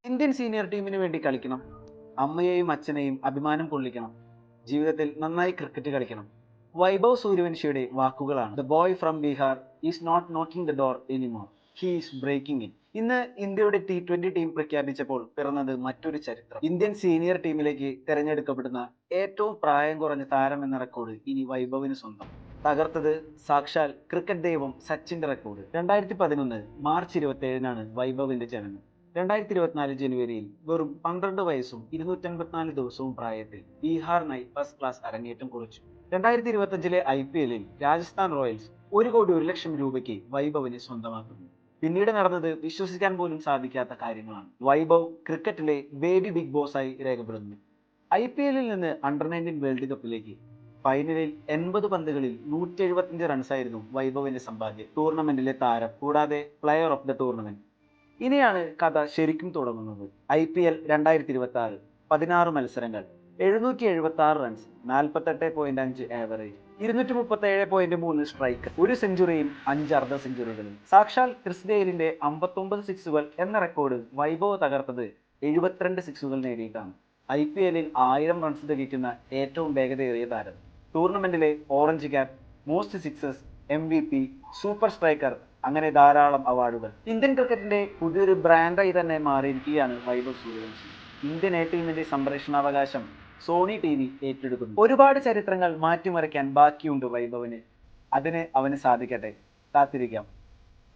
Indian senior ടീമിന് വേണ്ടി കളിക്കണം. അമ്മയെയും അച്ഛനെയും അഭിമാനം കൊള്ളിക്കണം. ജീവിതത്തിൽ നന്നായി ക്രിക്കറ്റ് കളിക്കണം. വൈഭവ് സൂര്യവംശിയുടെ വാക്കുകളാണ്. The boy from Bihar is not knocking the door anymore, he is breaking it. ഇന്ന് ഇന്ത്യയുടെ T20 ടീം പ്രഖ്യാപിച്ചപ്പോൾ പിറന്നത് മറ്റൊരു ചരിത്രം. ഇന്ത്യൻ സീനിയർ ടീമിലേക്ക് തിരഞ്ഞെടുക്കപ്പെടുന്ന ഏറ്റവും പ്രായം കുറഞ്ഞ താരം എന്ന റെക്കോർഡ് ഇനി വൈഭവിന് സ്വന്തം. തകർത്തത് സാക്ഷാൽ ക്രിക്കറ്റ് ദൈവം സച്ചിന്റെ റെക്കോർഡ്. 2011 മാർച്ച് 27-നാണ് വൈഭവിന്റെ ജനനം. 2024 ജനുവരിയിൽ വെറും 12 വയസ്സും 254 ദിവസവും പ്രായത്തിൽ ബീഹാറിനായി ഫസ്റ്റ് ക്ലാസ് അരങ്ങേറ്റം കുറിച്ചു. 2025-ലെ IPL-ൽ രാജസ്ഥാൻ റോയൽസ് 1,01,00,000 രൂപയ്ക്ക് വൈഭവിനെ സ്വന്തമാക്കുന്നു. പിന്നീട് നടന്നത് വിശ്വസിക്കാൻ പോലും സാധിക്കാത്ത കാര്യങ്ങളാണ്. വൈഭവ് ക്രിക്കറ്റിലെ ബേബി ബിഗ് ബോസായി രേഖപ്പെടുന്നു. IPL-ൽ നിന്ന് അണ്ടർ-19 വേൾഡ് കപ്പിലേക്ക് ഫൈനലിൽ 80 പന്തുകളിൽ 175 റൺസായിരുന്നു വൈഭവിന്റെ സമ്പാദ്യം. ടൂർണമെന്റിലെ താരം, കൂടാതെ പ്ലെയർ ഓഫ് ദ ടൂർണമെന്റ്. ഇനിയാണ് കഥ ശരിക്കും തുടങ്ങുന്നത്. IPL 2026 16 മത്സരങ്ങൾ, 776 റൺസ്, 48.5 ആവറേജ്, 237.3 സ്ട്രൈക്ക്, 1 സെഞ്ചുറിയും 5 അർദ്ധ സെഞ്ചുറികളും. സാക്ഷാൽ ക്രിസ് ഗെയിലിന്റെ 59 സിക്സുകൾ എന്ന റെക്കോർഡ് വൈഭവ് തകർത്തത് 72 സിക്സുകൾ നേടിയിട്ടാണ്. IPL-ൽ 1000 റൺസ് തികയ്ക്കുന്ന ഏറ്റവും വേഗതയേറിയ താരം, ടൂർണമെന്റിലെ orange cap, most sixes, MVP, super striker, അങ്ങനെ ധാരാളം അവാർഡുകൾ. ഇന്ത്യൻ ക്രിക്കറ്റിന്റെ പുതിയൊരു ബ്രാൻഡായി തന്നെ മാറിയിരിക്കുകയാണ് വൈഭവ് സൂര്യവംശി. ഇന്ത്യൻ ടീമിന്റെ സംപ്രേഷണാവകാശം സോണി TV ഏറ്റെടുക്കുന്നു. ഒരുപാട് ചരിത്രങ്ങൾ മാറ്റിമറിക്കാൻ ബാക്കിയുണ്ട് വൈഭവിന്. അതിന് അവന് സാധിക്കട്ടെ. കാത്തിരിക്കാം.